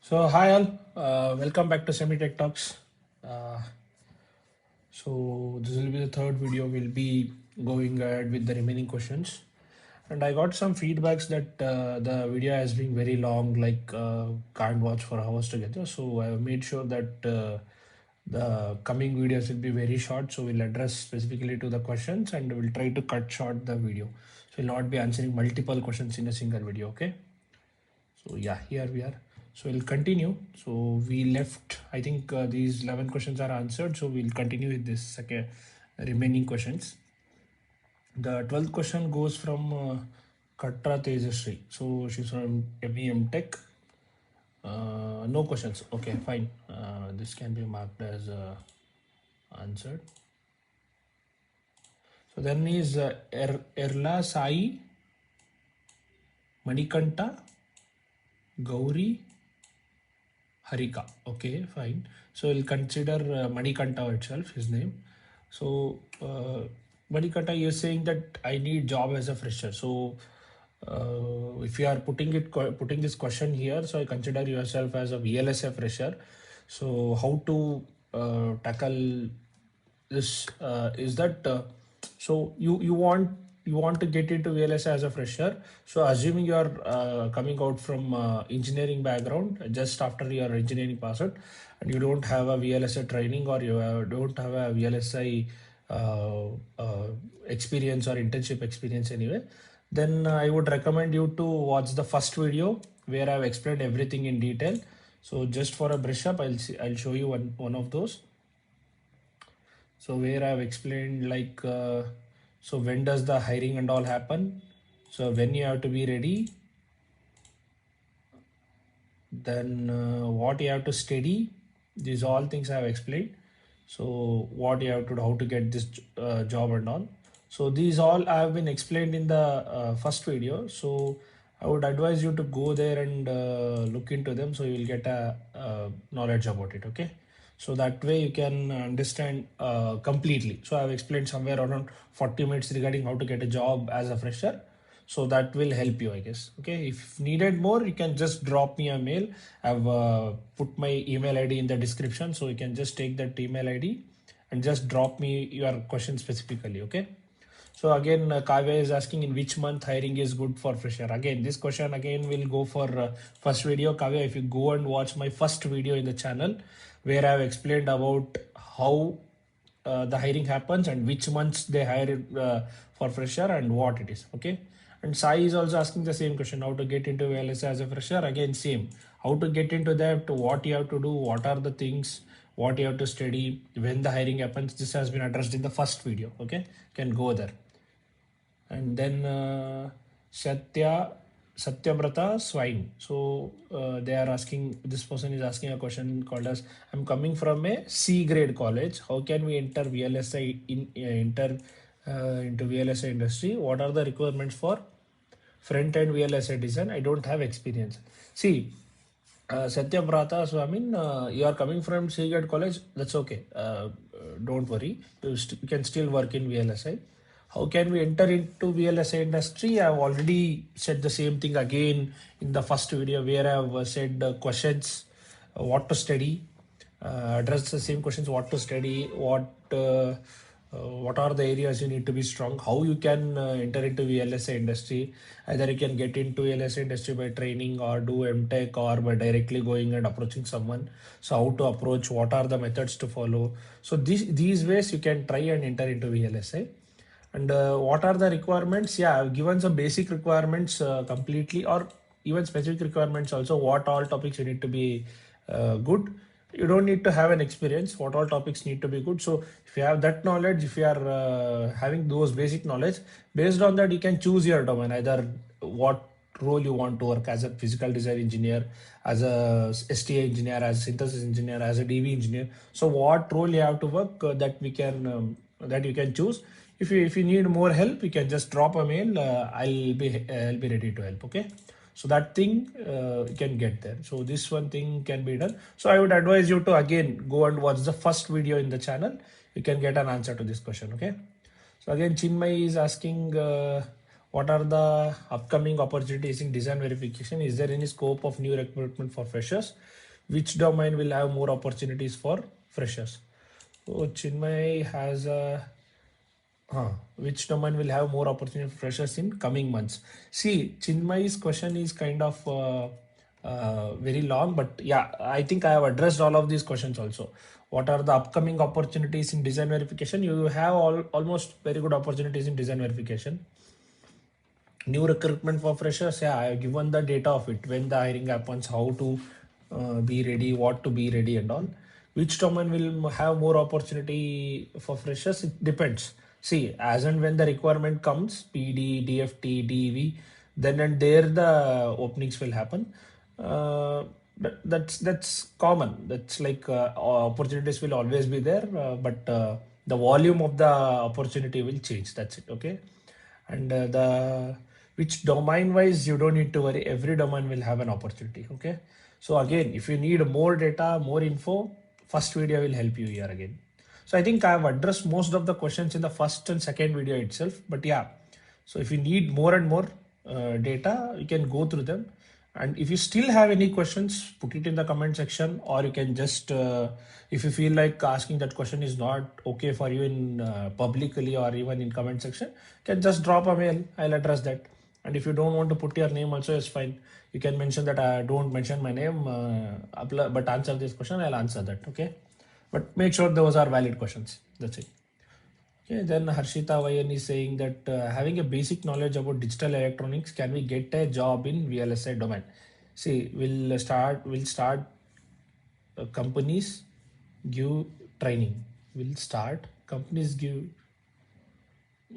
So hi all, welcome back to Semitechtalks. Uh, so this will be the third video. We'll be going ahead with the remaining questions. And I got some feedbacks that the video has been very long, like can't watch for hours together. So I made sure that the coming videos will be very short. So we'll address specifically to the questions and we'll try to cut short the video. So we'll not be answering multiple questions in a single video. Okay. So yeah, here we are. So we'll continue. So we left, I think these 11 questions are answered. So we'll continue with this second remaining questions. The 12th question goes from Katra Tejasri. So she's from MEM Tech. No questions. Okay, fine. This can be marked as answered. So then is Erla Sai Manikanta Gauri Harika. Okay, fine. So we'll consider Manikanta itself, his name. So Manikanta, you're saying that I need job as a fresher. So if you are putting this question here, so I consider yourself as a VLSI fresher. So how to tackle this is that so you want to get into VLSI as a fresher. So assuming you are coming out from engineering background just after your engineering pass out, and you don't have a VLSI training or you don't have a VLSI experience or internship experience anyway, then I would recommend you to watch the first video where I've explained everything in detail. So just for a brush up, I'll show you one of those. So where I've explained like so when does the hiring and all happen, so when you have to be ready, then what you have to study, these all things I have explained. So what you have to do, how to get this job and all. So these all have been explained in the first video. So I would advise you to go there and look into them, so you will get a knowledge about it. Okay, so that way you can understand completely. So I've explained somewhere around 40 minutes regarding how to get a job as a fresher. So that will help you, I guess. Okay, if needed more, you can just drop me a mail. I've put my email ID in the description, so you can just take that email ID and just drop me your question specifically. Okay, so again Kavya is asking in which month hiring is good for fresher. Again, this question again will go for first video. Kavya, if you go and watch my first video in the channel where I have explained about how the hiring happens and which months they hire for fresher and what it is. Okay, and Sai is also asking the same question, how to get into VLSI as a fresher. Again, same, how to get into that, what you have to do, what are the things, what you have to study, when the hiring happens. This has been addressed in the first video. Okay, can go there. And then Satyabrata Swine. So they are asking, this person is asking a question called as, I'm coming from a C grade college. How can we enter VLSI into VLSI industry? What are the requirements for front end VLSI design? I don't have experience. See, Satyabrata, so I mean, you are coming from C grade college. That's okay. Don't worry. You can still work in VLSI. How can we enter into VLSI industry? I've already said the same thing again in the first video where I've said questions, what to study, address the same questions, what to study, what are the areas you need to be strong, how you can enter into VLSI industry. Either you can get into VLSI industry by training or do MTech or by directly going and approaching someone. So how to approach, what are the methods to follow. So these ways you can try and enter into VLSI. And what are the requirements? Yeah, I've given some basic requirements completely, or even specific requirements also, what all topics you need to be good. You don't need to have an experience, what all topics need to be good. So if you have that knowledge, if you are having those basic knowledge, based on that you can choose your domain, either what role you want to work, as a physical design engineer, as a STA engineer, as a synthesis engineer, as a DV engineer. So what role you have to work, that we can that you can choose. If you need more help, you can just drop a mail. I'll be ready to help. Okay, so that thing you can get there. So this one thing can be done. So I would advise you to again go and watch the first video in the channel. You can get an answer to this question. Okay, so again Chinmay is asking What are the upcoming opportunities in design verification? Is there any scope of new recruitment for freshers? Which domain will have more opportunities for freshers? So Chinmay has a which domain will have more opportunity for freshers in coming months? See, Chinmay's question is kind of very long, but yeah, I think I have addressed all of these questions also. What are the upcoming opportunities in design verification? You have almost very good opportunities in design verification. New recruitment for freshers, yeah, I have given the data of it, when the hiring happens, how to be ready, what to be ready and all. Which domain will have more opportunity for freshers? It depends. See, as and when the requirement comes, PD, DFT, DEV, then and there the openings will happen. That's common. That's like opportunities will always be there, but the volume of the opportunity will change. That's it. Okay. And the which domain wise, you don't need to worry, every domain will have an opportunity. Okay, so again, if you need more data, more info, first video will help you here again. So I think I have addressed most of the questions in the first and second video itself, but yeah, so if you need more and more data, you can go through them. And if you still have any questions, put it in the comment section, or you can just, if you feel like asking that question is not okay for you in publicly or even in comment section, you can just drop a mail. I'll address that. And if you don't want to put your name also, it's fine. You can mention that I don't mention my name, but answer this question, I'll answer that. Okay. But make sure those are valid questions. That's it. Okay, then Harshita Vayan is saying that having a basic knowledge about digital electronics, can we get a job in VLSI domain? See, we'll start companies give training. We'll start companies give.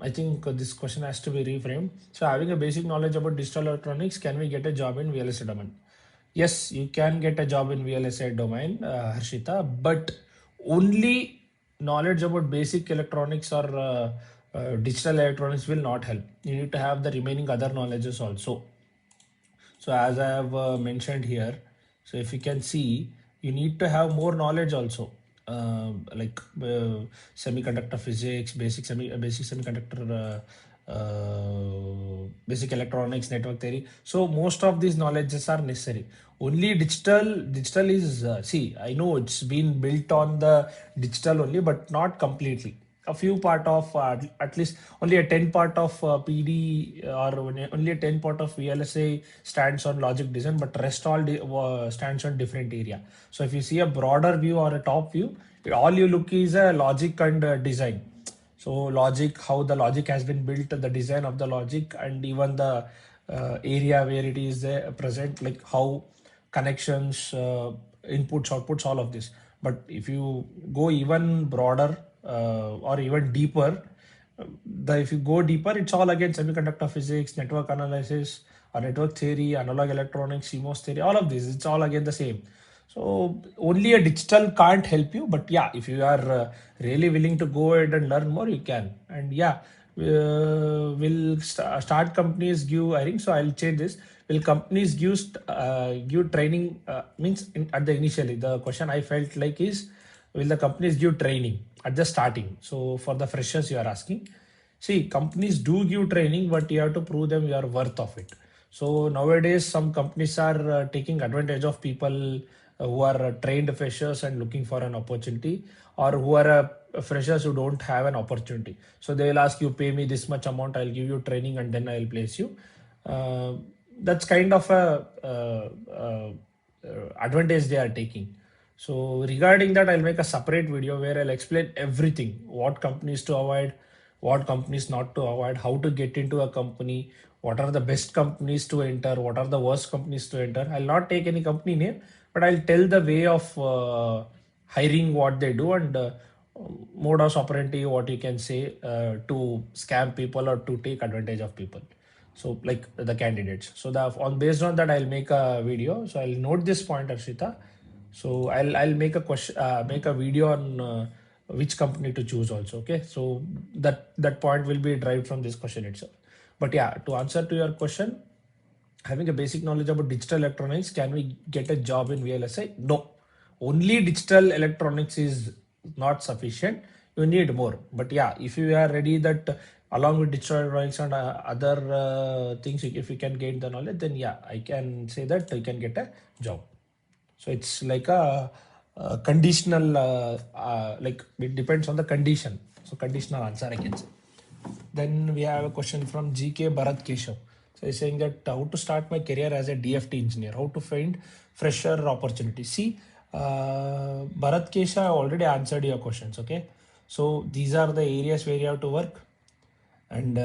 I think this question has to be reframed. So, having a basic knowledge about digital electronics, can we get a job in VLSI domain? Yes, you can get a job in VLSI domain, Harshita, but only knowledge about basic electronics or digital electronics will not help. You need to have the remaining other knowledges also. So as I have mentioned here, so if you can see, you need to have more knowledge also, like semiconductor physics, basic semiconductor, basic electronics, network theory. So most of these knowledges are necessary. Only digital is see. I know it's been built on the digital only, but not completely. A few part of at least only a 10 part of PD or only a 10 part of VLSA stands on logic design, but rest all stands on different area. So if you see a broader view or a top view, all you look is a logic and design. So logic, how the logic has been built, the design of the logic, and even the area where it is present, like how connections, inputs, outputs, all of this. But if you go even broader or even deeper, if you go deeper, it's all again semiconductor physics, network analysis, or network theory, analog electronics, CMOS theory, all of this. It's all again the same. So only a digital can't help you, but yeah, if you are really willing to go ahead and learn more, you can. And yeah, start companies give hiring. So I'll change this. Will companies give training? At the initially, the question I felt like is, will the companies give training at the starting? So for the freshers, you are asking. See, companies do give training, but you have to prove them you are worth of it. So nowadays, some companies are taking advantage of people who are trained freshers and looking for an opportunity, or who are freshers who don't have an opportunity. So they will ask you, pay me this much amount, I'll give you training, and then I'll place you. That's kind of a advantage they are taking. So regarding that, I'll make a separate video where I'll explain everything: what companies to avoid, what companies not to avoid, how to get into a company, what are the best companies to enter, what are the worst companies to enter. I'll not take any company name, but I'll tell the way of hiring, what they do, and modus operandi, what you can say, to scam people or to take advantage of people. So like the candidates. So based on that, I'll make a video. So I'll note this point, Arshita. So I'll make a question, make a video on which company to choose also. Okay, so that point will be derived from this question itself. But yeah, to answer to your question, having a basic knowledge about digital electronics, can we get a job in VLSI? No, only digital electronics is not sufficient. You need more. But yeah, if you are ready that along with digital drawings and other things, if you can gain the knowledge, then yeah, I can say that you can get a job. So it's like a conditional, like it depends on the condition. So conditional answer I can say. Then we have a question from GK Bharat Keshav. So he's saying that how to start my career as a DFT engineer, how to find fresher opportunity. See, Bharat Keshav, I already answered your questions. Okay, so these are the areas where you have to work. And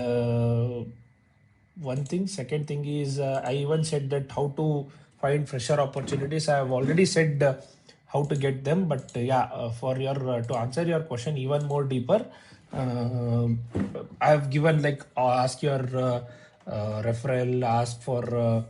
one thing, second thing is I even said that how to find fresher opportunities. I have already said how to get them, but yeah, for your to answer your question even more deeper, uh, I have given like ask your referral, ask for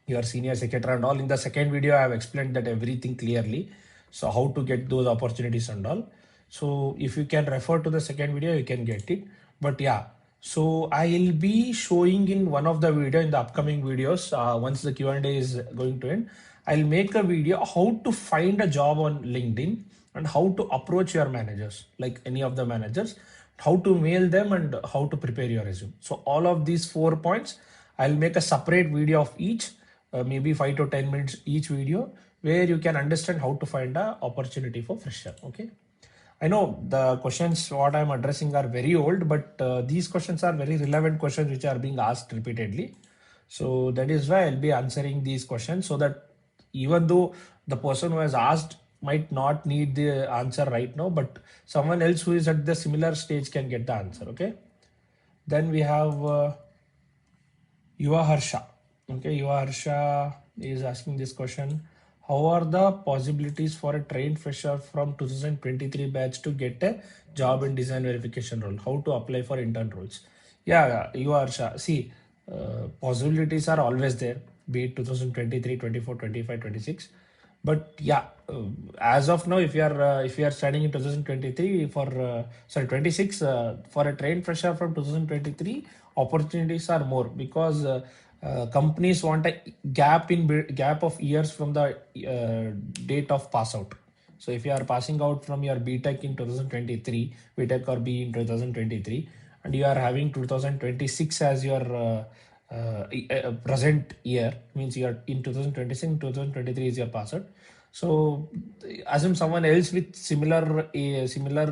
your senior secretary and all. In the second video I have explained that everything clearly, so how to get those opportunities and all. So if you can refer to the second video, you can get it. But yeah, so I'll be showing in one of the video in the upcoming videos, once the Q&A is going to end, I'll make a video how to find a job on LinkedIn and how to approach your managers, like any of the managers, how to mail them and how to prepare your resume. So all of these 4 points, I'll make a separate video of each, maybe 5 to 10 minutes each video, where you can understand how to find a opportunity for fresher. Okay. I know the questions what I'm addressing are very old, but these questions are very relevant questions which are being asked repeatedly. So that is why I'll be answering these questions, so that even though the person who has asked might not need the answer right now, but someone else who is at the similar stage can get the answer. Okay. Then we have Yuva Harsha. Okay, Yuva Harsha is asking this question. How are the possibilities for a trained fresher from 2023 batch to get a job in design verification role? How to apply for intern roles? Yeah, Yuva Harsha. See, possibilities are always there, be it 2023, 24, 25, 26. But yeah, as of now, if you are studying in 2023 for sorry 26 for a trained fresher from 2023, opportunities are more, because companies want a gap of years from the date of pass out. So if you are passing out from your BTech in 2023, BTech or B in 2023, and you are having 2026 as your present year, means you are in 2026, 2023 is your pass out. So assume someone else with similar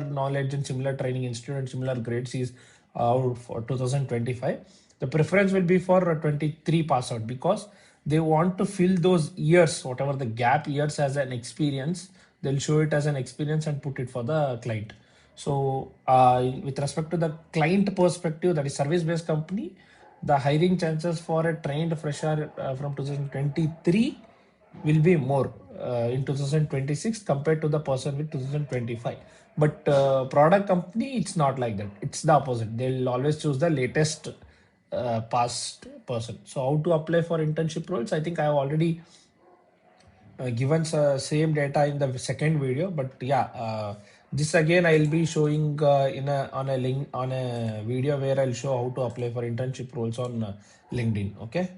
knowledge and similar training institute and similar grades is out for 2025. The preference will be for a 23 pass out, because they want to fill those years, whatever the gap years, as an experience. They'll show it as an experience and put it for the client. So with respect to the client perspective, that is service based company, the hiring chances for a trained fresher from 2023 will be more in 2026 compared to the person with 2025. But product company, it's not like that. It's the opposite. They'll always choose the latest past person. So how to apply for internship roles? I think I have already given same data in the second video, but yeah, this again I'll be showing in a on a link on a video where I'll show how to apply for internship roles on LinkedIn. Okay.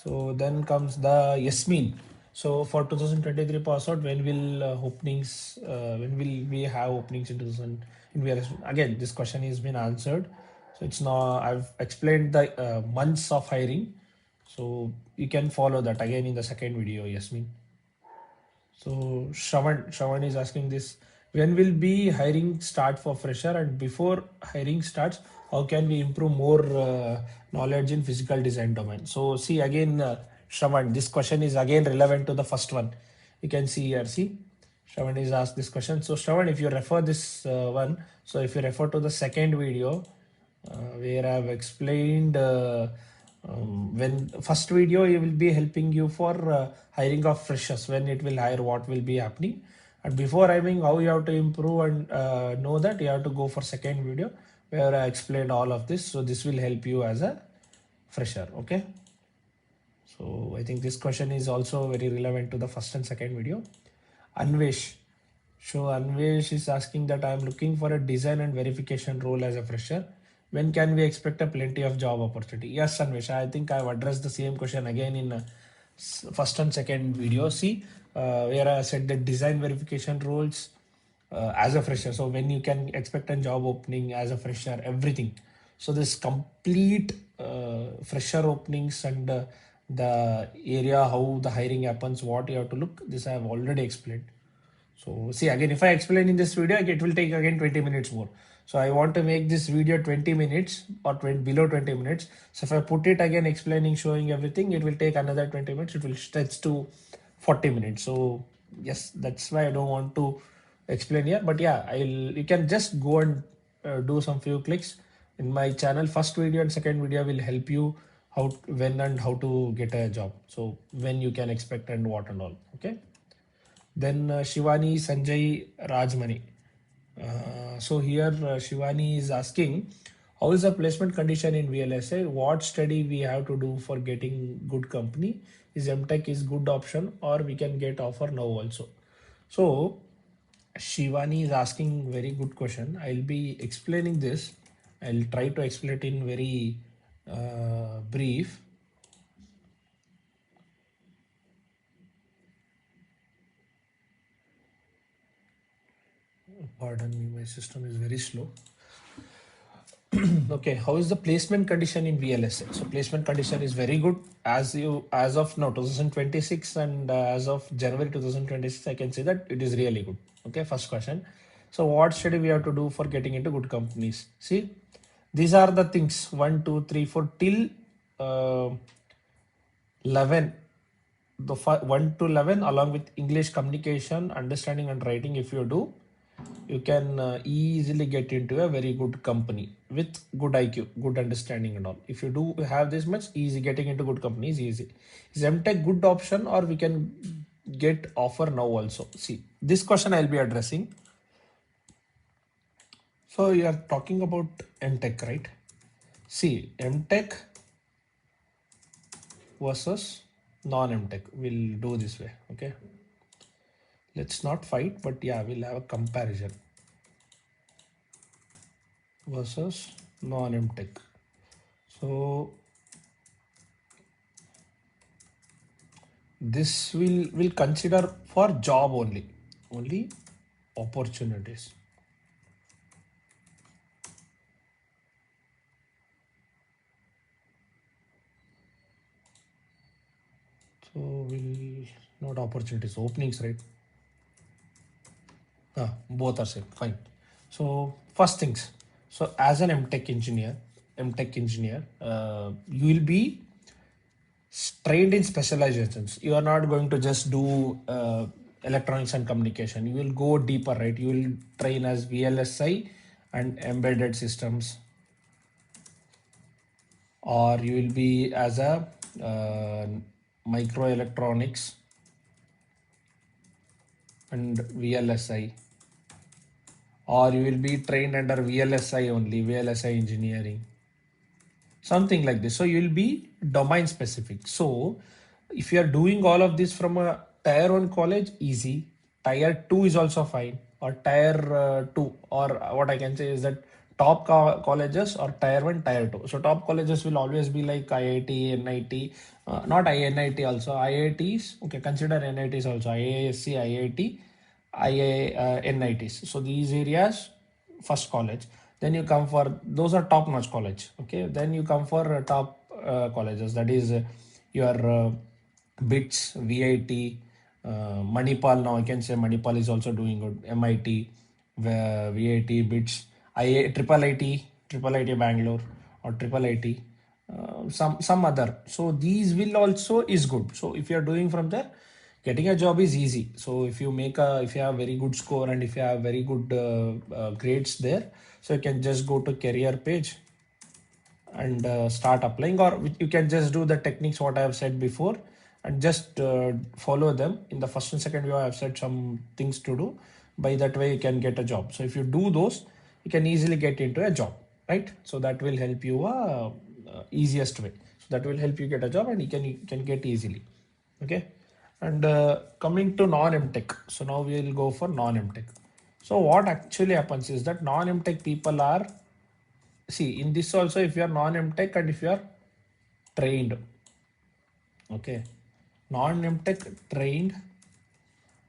So then comes the Yasmin. So for 2023 pass out, when will openings? When will we have openings in 2000? In VLSI? Again, this question has been answered. So it's now I've explained the months of hiring. So you can follow that again in the second video, Yasmin. So Shravan is asking this: when will be hiring start for fresher, and before hiring starts, how can we improve more knowledge in physical design domain? So see again, Shravan, this question is again relevant to the first one. You can see here. See, Shravan is asked this question. So Shravan, if you refer this one, so if you refer to the second video where I have explained. When first video it will be helping you for hiring of freshers, when it will hire, what will be happening, and before hiring how you have to improve and know that, you have to go for second video where I explained all of this. So this will help you as a fresher. Okay, so I think this question is also very relevant to the first and second video. Anvesh, so Anvesh is asking that I am looking for a design and verification role as a fresher. When can we expect a plenty of job opportunity? Yes, Anvesh, I think I've addressed the same question again in first and second video. See, where I said that design verification roles as a fresher. So when you can expect a job opening as a fresher, everything. So this complete fresher openings and the area how the hiring happens, what you have to look, this I have already explained. So see, again, if I explain in this video, it will take again 20 minutes more. So I want to make this video 20 minutes or 20, below 20 minutes. So if I put it again explaining, showing everything, it will take another 20 minutes. It will stretch to 40 minutes. So yes, that's why I don't want to explain here. But yeah, you can just go and do some few clicks in my channel. First video and second video will help you how, when and how to get a job. So when you can expect and what and all. Okay. Then Shivani Sanjay Rajmani. So here Shivani is asking, how is the placement condition in VLSI? What study we have to do for getting good company? Is MTech is good option or we can get offer now also? So Shivani is asking very good question. I'll be explaining this. I'll try to explain it in very brief. Pardon me, my system is very slow. Okay, how is the placement condition in VLSI? So placement condition is very good as of now 2026 and as of January 2026, I can say that it is really good. Okay, first question. So what study we have to do for getting into good companies? See, these are the things 1, 2, 3, 4 till 11. The 1 to 11 along with English communication, understanding and writing, if you do, you can easily get into a very good company with good IQ, good understanding and all. If you do have this much, easy getting into good company is easy. Is MTech good option or we can get offer now also? See, this question I'll be addressing. So you are talking about MTech, right? See, MTech versus non-MTech. We'll do this way, okay? Let's not fight, but yeah, we'll have a comparison. Versus non-MTech. So this will consider for job only opportunities. So we'll not opportunities, openings, right? Both are same, fine. So first things, so as an MTech engineer, you will be trained in specializations. You are not going to just do electronics and communication. You will go deeper, right? You will train as VLSI and embedded systems, or you will be as a microelectronics and VLSI, or you will be trained under VLSI only, VLSI engineering, something like this. So you will be domain specific. So if you are doing all of this from a tier 1 college, easy. Tier 2 is also fine, or tier 2, or what I can say is that top colleges or tier 1, tier 2. So top colleges will always be like IIT, NIT, not NIT also, IITs. Okay, consider NITs also, IISc, IIT, NITs. So these areas, first college. Then you come for, those are top notch college. Okay, then you come for top colleges, that is your BITS, VIT, Manipal. Now I can say Manipal is also doing good. MIT, VIT, BITS, Triple IT Bangalore, or Triple IT, some other. So these will also is good. So if you are doing from there, getting a job is easy. So if you if you have very good score and if you have very good grades there, so you can just go to career page and start applying, or you can just do the techniques what I have said before and just follow them. In the first and second video I have said some things to do. By that way you can get a job. So if you do those, you can easily get into a job, right? So that will help you easiest way. So that will help you get a job and you can get easily. Okay. And coming to non-MTech. So now we will go for non-MTech. So what actually happens is that non-MTech people are, see in this also, if you are non-MTech and if you are trained, okay, non-MTech trained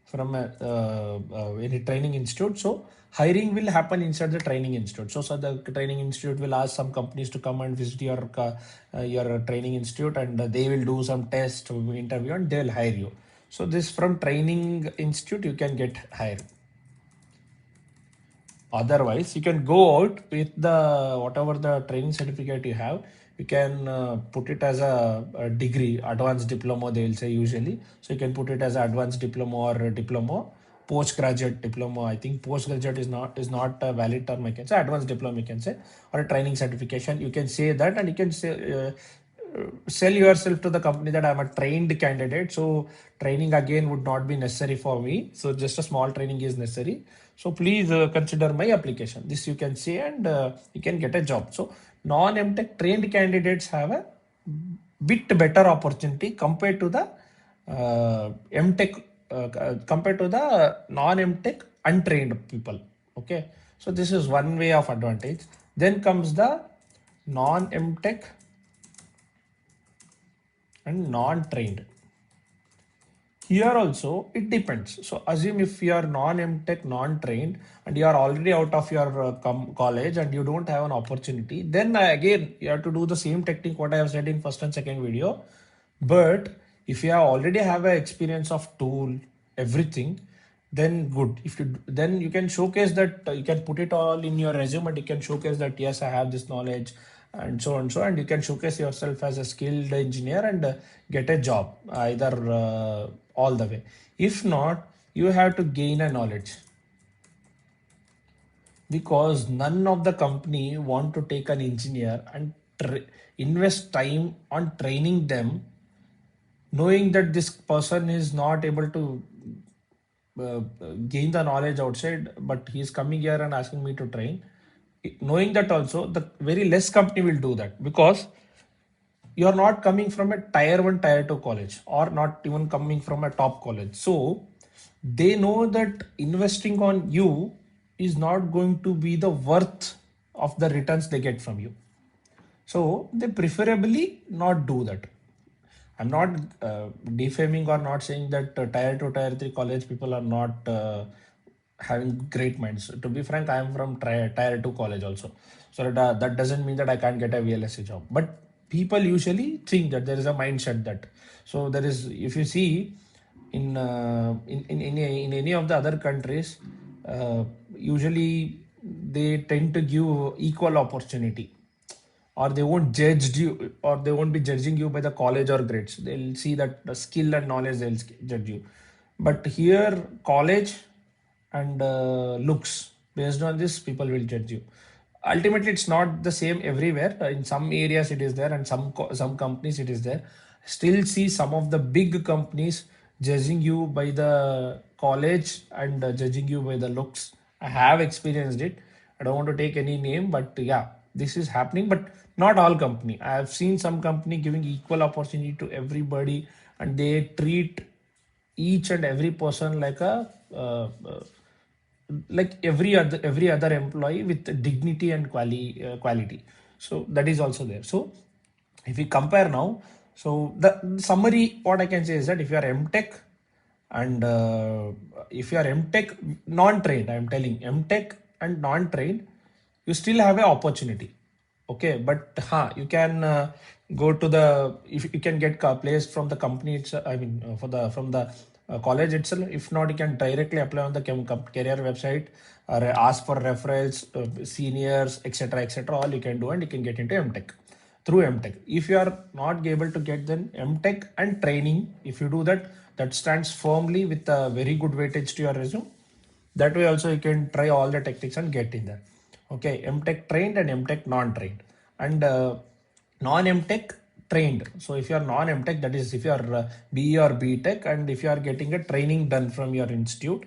from any training institute. So hiring will happen inside the training institute. So the training institute will ask some companies to come and visit your training institute, and they will do some test interview and they will hire you. So this from training institute you can get hired. Otherwise, you can go out with the whatever the training certificate you have. You can put it as a degree, advanced diploma. They will say usually. So you can put it as an advanced diploma or a diploma, postgraduate diploma. I think postgraduate is not a valid term. I can say advanced diploma. You can say, or a training certification. You can say that, and you can say. Sell yourself to the company that I'm a trained candidate. So training again would not be necessary for me. So just a small training is necessary. So please consider my application. This you can say, and you can get a job. So non-MTech trained candidates have a bit better opportunity compared to the MTech, compared to the non-MTech untrained people. Okay. So this is one way of advantage. Then comes the non-MTech and non-trained. Here also it depends. So assume if you are non-MTech, non-trained, and you are already out of your college and you don't have an opportunity, then again you have to do the same technique what I have said in first and second video. But if you already have an experience of tool, everything, then good. If you then you can showcase that, you can put it all in your resume and you can showcase that yes, I have this knowledge and so on, so, and you can showcase yourself as a skilled engineer and get a job either all the way. If not, you have to gain a knowledge, because none of the company want to take an engineer and invest time on training them, knowing that this person is not able to uh, gain the knowledge outside, but he is coming here and asking me to train. Knowing that also, the very less company will do that, because you're not coming from a tier 1 tier 2 college, or not even coming from a top college. So they know that investing on you is not going to be the worth of the returns they get from you. So they preferably not do that. I'm not defaming or not saying that tier 2 tier 3 college people are not having great minds. To be frank, I am from tier 2 college also. So that doesn't mean that I can't get a VLSI job. But people usually think that there is a mindset that, so there is, if you see in any of the other countries, usually they tend to give equal opportunity, or they won't judge you, or they won't be judging you by the college or grades. They'll see that the skill and knowledge, they'll judge you. But here college and looks, based on this people will judge you. Ultimately it's not the same everywhere. In some areas it is there, and some companies it is there. Still see some of the big companies judging you by the college and judging you by the looks. I have experienced it. I don't want to take any name, but yeah, this is happening. But not all company. I have seen some company giving equal opportunity to everybody, and they treat each and every person like a like every other employee with dignity and quality. So that is also there. So if we compare now, so the summary what I can say is that if you are MTech and if you are MTech non-trained, I'm telling MTech and non-trained, you still have an opportunity. Okay, but you can go to the, if you can get placed from the company itself, I mean for the from the college itself. If not, you can directly apply on the career website, or ask for referrals, seniors, etc., etc. All you can do, and you can get into MTech through MTech. If you are not able to get, then MTech and training, if you do that, that stands firmly with a very good weightage to your resume. That way also you can try all the techniques and get in there. Okay, MTech trained and MTech non-trained, and non-MTech trained. So if you are non-MTech, that is if you are BE or BTech, and if you are getting a training done from your institute,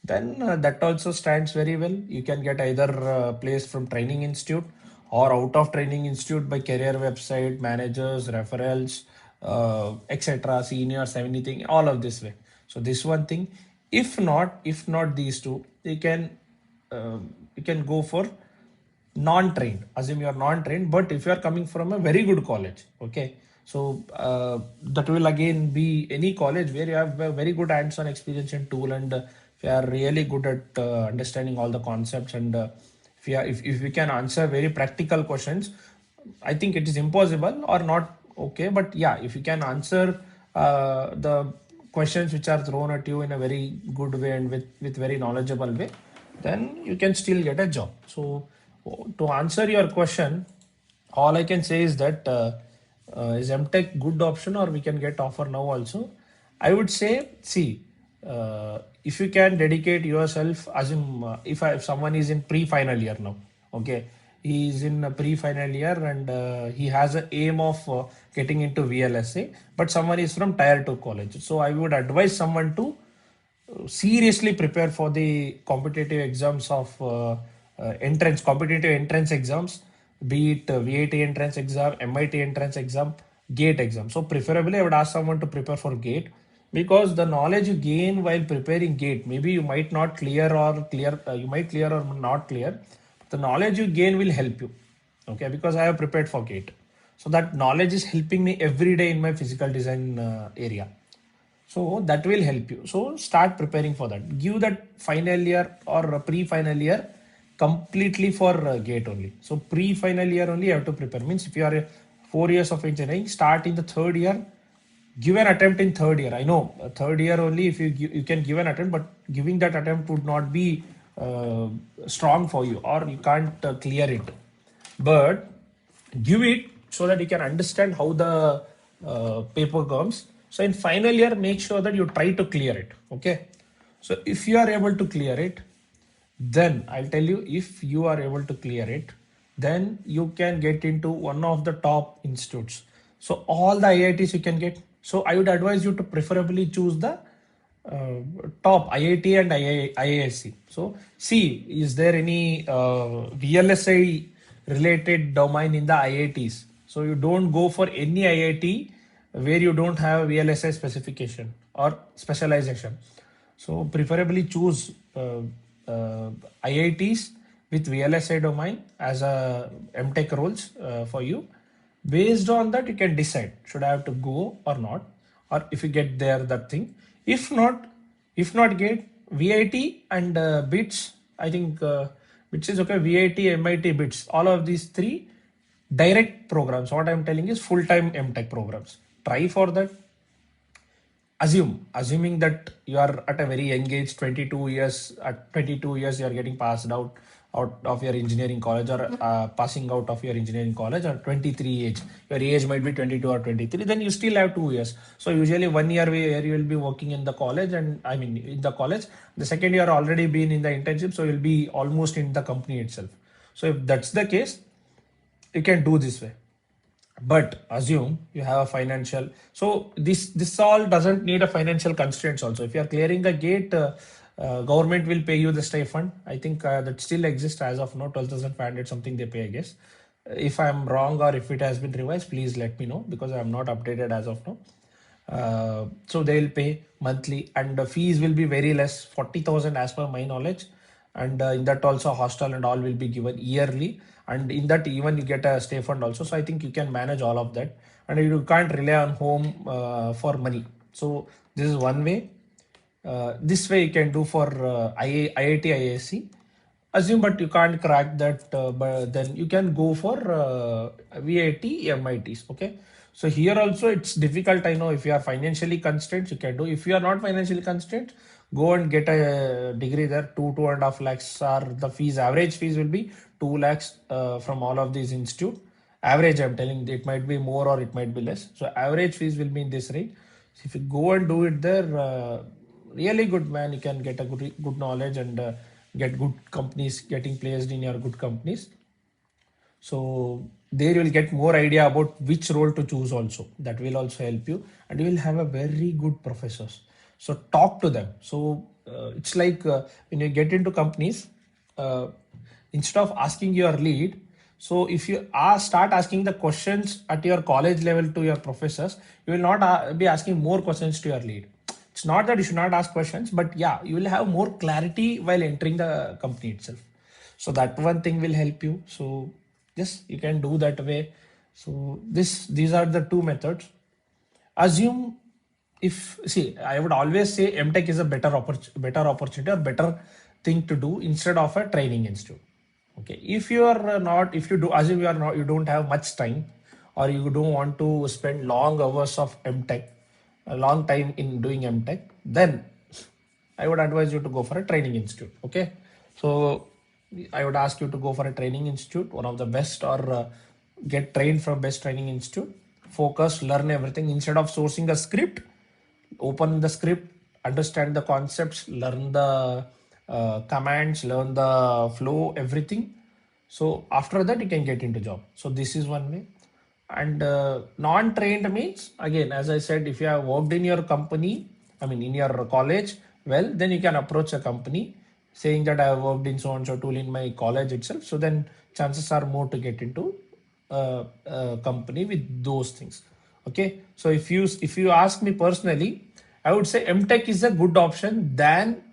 then that also stands very well. You can get either placed from training institute or out of training institute by career website, managers, referrals, etc., seniors, anything, all of this way. So this one thing. If not these two, you can go for non-trained. Assume you are non-trained, but if you are coming from a very good college, okay, So that will again be any college where you have a very good hands-on experience in tool, and you are really good at understanding all the concepts, and if we can answer very practical questions, I think it is impossible or not okay, but yeah, if you can answer the questions which are thrown at you in a very good way and with very knowledgeable way, then you can still get a job. So to answer your question, all I can say is that is MTech good option, or we can get offer now also? I would say, see, if you can dedicate yourself, assume if someone is in pre-final year now, okay, he is in a pre-final year and he has an aim of getting into VLSA, but someone is from tier 2 college. So I would advise someone to seriously prepare for the competitive exams of competitive entrance exams, be it VAT entrance exam, MIT entrance exam, GATE exam. So preferably I would ask someone to prepare for GATE, because the knowledge you gain while preparing GATE, maybe you might not clear or clear, you might clear or not clear. The knowledge you gain will help you. Okay, because I have prepared for GATE. So that knowledge is helping me every day in my physical design area. So that will help you. So start preparing for that. Give that final year or pre-final year completely for GATE only. So pre-final year only you have to prepare. Means if you are 4 years of engineering, start in the third year. Give an attempt in third year. I know third year only if you can give an attempt, but giving that attempt would not be strong for you, or you can't clear it. But give it so that you can understand how the paper comes. So in final year, make sure that you try to clear it. Okay. So if you are able to clear it, then I'll tell you, if you are able to clear it, then you can get into one of the top institutes. So all the IITs you can get. So I would advise you to preferably choose the top IIT and IISc. So see, is there any VLSI related domain in the IITs? So you don't go for any IIT where you don't have VLSI specification or specialization. So preferably choose IITs with VLSI domain as a MTech roles for you. Based on that, you can decide should I have to go or not, or if you get there that thing. If not get VIT and BITS, I think BITS is okay. VIT, MIT, BITS, all of these three direct programs. What I'm telling is full-time MTech programs. Try for that. Assuming that you are at a very young age, 22 years, at 22 years you are getting passed out of your engineering college, or passing out of your engineering college, or 23 age, your age might be 22 or 23, then you still have 2 years. So usually 1 year where you will be working in the college, and I mean in the college, the second year already been in the internship, so you'll be almost in the company itself. So if that's the case, you can do this way. But assume you have a financial, so this all doesn't need a financial constraints also. If you are clearing the GATE, government will pay you the stipend. I think that still exists as of now, 12,500 something they pay, I guess. If I'm wrong or if it has been revised, please let me know, because I'm not updated as of now. So they'll pay monthly, and the fees will be very less, 40,000 as per my knowledge. And in that also hostel and all will be given yearly, and in that even you get a stay fund also. So I think you can manage all of that, and you can't rely on home for money. So this is one way. This way you can do for IIT, IISc. Assume, but you can't crack that, but then you can go for VIT, MITs. Okay. So here also it's difficult. I know if you are financially constrained, you can do. If you are not financially constrained, go and get a degree there. 2.5 lakhs are the fees. Average fees will be 2 lakhs from all of these institute. Average, I'm telling, it might be more or it might be less. So average fees will be in this range. So if you go and do it there, really good, man, you can get a good knowledge, and get good companies, getting placed in your good companies. So there you will get more idea about which role to choose also. That will also help you, and you will have a very good professors. So talk to them. So it's like when you get into companies, uh, instead of asking your lead, so if you start asking the questions at your college level to your professors, you will not be asking more questions to your lead. It's not that you should not ask questions, but yeah, you will have more clarity while entering the company itself. So that one thing will help you. So yes, you can do that way. So these are the two methods. Assume I would always say MTech is a better opportunity or better thing to do instead of a training institute. Okay, if you are not, if you do, assume you are not, you don't have much time, or you don't want to spend long hours of MTech, a long time in doing MTech, then I would advise you to go for a training institute. Okay, so I would ask you to go for a training institute, one of the best, or get trained from best training institute. Focus, learn everything instead of sourcing a script. Open the script, understand the concepts, learn the commands, learn the flow, everything. So after that, you can get into job. So this is one way. And non-trained means, again, as I said, if you have worked in your company, I mean in your college, well, then you can approach a company saying that I have worked in so and so tool in my college itself. So then chances are more to get into a company with those things. Okay, so if you ask me personally, I would say MTech is a good option than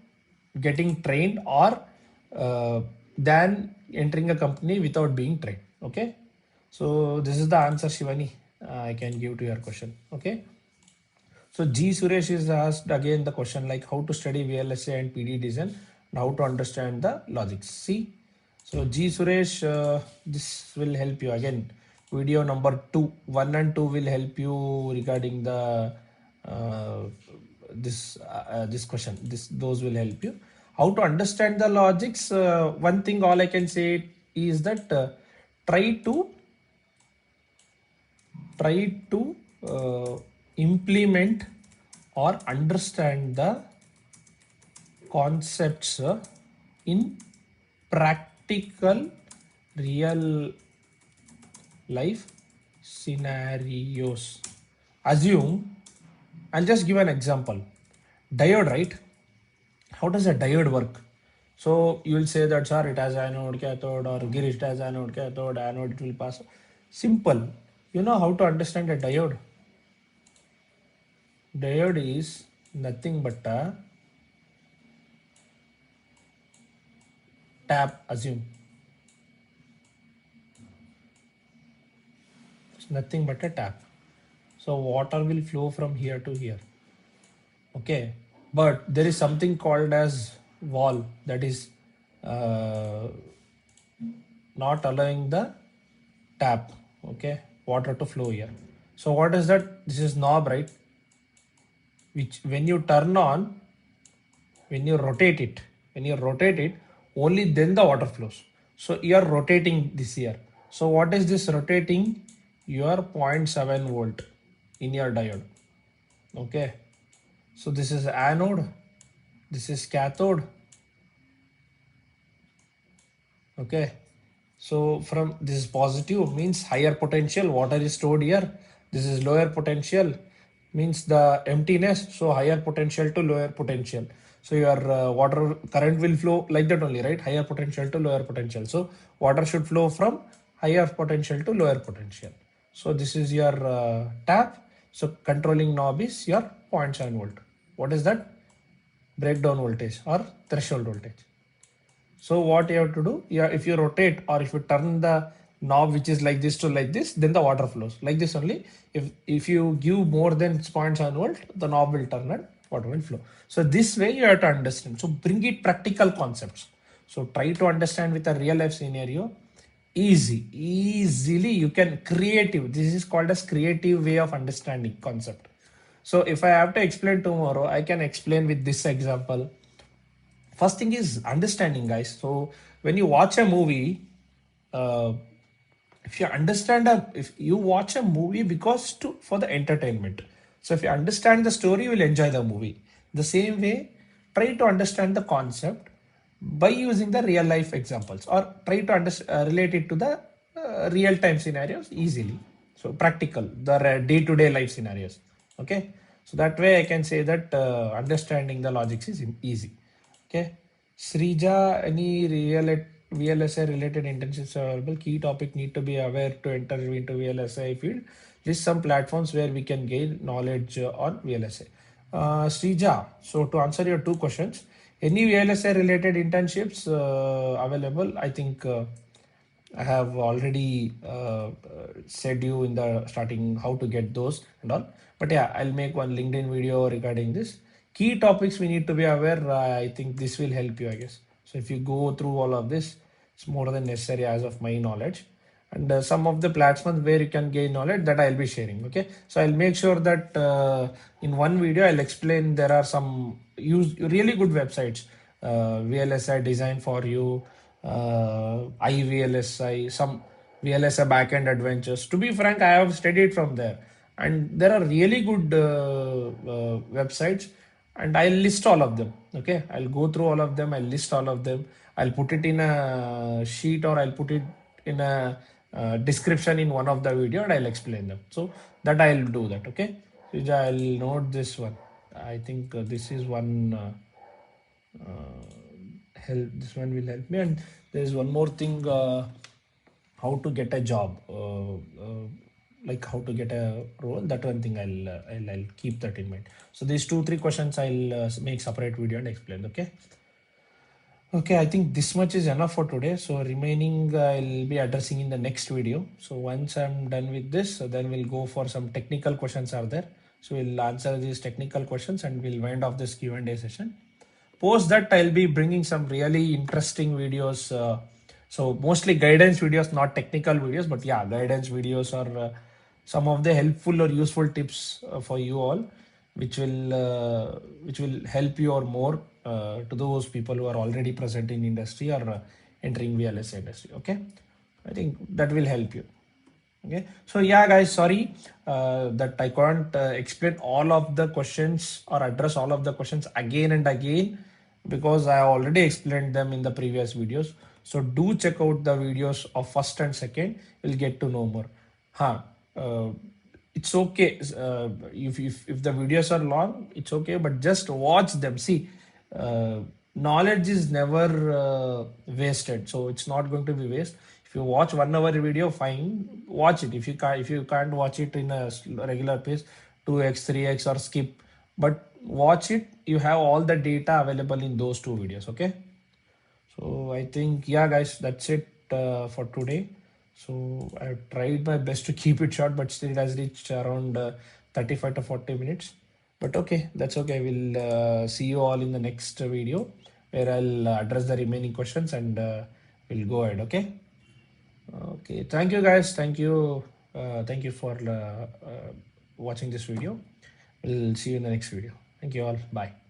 getting trained, or than entering a company without being trained. Okay, so this is the answer, Shivani, I can give to your question. Okay, so G Suresh is asked again the question like how to study VLSI and PD design and how to understand the logics. See, so G Suresh, this will help you again. Video number 2, 1 and 2 will help you regarding the uh, this question. Those will help you. How to understand the logics? One thing all I can say is that try to implement or understand the concepts in practical real life scenarios. Assume, I'll just give an example. Diode, right? How does a diode work? So you will say that, sir, it has anode, cathode, or Girish has anode, cathode, anode, it will pass. Simple. You know how to understand a diode? Diode is nothing but a tap, assume. It's nothing but a tap. So water will flow from here to here. Okay. But there is something called as wall that is uh, not allowing the tap, okay, water to flow here. So what is that? This is knob, right? Which when you turn on, when you rotate it, only then the water flows. So you are rotating this here. So what is this rotating? Your 0.7 volt in your diode. Okay. So this is anode, this is cathode. Okay. So from this is positive means higher potential, water is stored here. This is lower potential means the emptiness. So higher potential to lower potential. So your water current will flow like that only, right? Higher potential to lower potential. So water should flow from higher potential to lower potential. So this is your tap. So controlling knob is your 0.7 volt. What is that? Breakdown voltage or threshold voltage. So what you have to do, yeah, if you rotate or if you turn the knob which is like this to like this, then the water flows like this only. If you give more than 0.7 volt, the knob will turn and water will flow. So this way you have to understand. So bring it practical concepts. So try to understand with a real life scenario. Easily you can creative. This is called as creative way of understanding concept. So if I have to explain tomorrow, I can explain with this example. First thing is understanding, guys. So when you watch a movie, uh, if you watch a movie because for the entertainment. So if you understand the story, you will enjoy the movie. The same way, try to understand the concept by using the real life examples, or try to relate it to the real time scenarios easily. So practical, the day-to-day life scenarios. Okay. So that way I can say that understanding the logics is easy. Okay. Srija, any VLSI related internships are available? Key topic need to be aware to enter into VLSI field. List some platforms where we can gain knowledge on VLSI. Srija, so to answer your two questions, any VLSI related internships available? I think I have already said you in the starting how to get those and all. But yeah, I'll make one LinkedIn video regarding this. Key topics we need to be aware. I think this will help you, I guess. So if you go through all of this, it's more than necessary as of my knowledge. And some of the platforms where you can gain knowledge that I'll be sharing. Okay, so I'll make sure that in one video I'll explain there are some use really good websites, VLSI design for you, IVLSI, some VLSI backend adventures. To be frank, I have studied from there, and there are really good websites, and I'll list all of them. Okay, I'll go through all of them. I'll list all of them. I'll put it in a sheet, or I'll put it in a description in one of the video, and I'll explain them. So that I'll do that. Okay, so I'll note this one. I think this is one. Help, this one will help me. And there's one more thing, how to get a job, like how to get a role. That one thing I'll keep that in mind. So these 2-3 questions I'll make separate video and explain. Okay, I think this much is enough for today. So remaining I'll be addressing in the next video. So once I'm done with this, then we'll go for some technical questions are there. So we'll answer these technical questions and we'll wind off this Q&A session. Post that, I'll be bringing some really interesting videos. So mostly guidance videos, not technical videos, but yeah, guidance videos or some of the helpful or useful tips for you all, which will help you or more to those people who are already present in industry or entering VLSI industry. Okay, I think that will help you. Okay, so yeah guys, sorry that I can't explain all of the questions or address all of the questions again and again, because I already explained them in the previous videos. So do check out the videos of first and second. You'll get to know more. Huh. uh, it's okay if the videos are long, it's okay, but just watch them. See, uh, knowledge is never wasted, so it's not going to be waste. If you watch 1 hour video, fine, watch it. If you can't watch it in a regular pace, 2x 3x or skip, but watch it. You have all the data available in those 2 videos. Okay, so I think, yeah guys, that's it for today. So I've tried my best to keep it short, but still it has reached around 35 to 40 minutes. But okay, that's okay. We'll see you all in the next video where I'll address the remaining questions and we'll go ahead. Okay. Okay. Thank you guys. Thank you. Thank you for watching this video. We'll see you in the next video. Thank you all. Bye.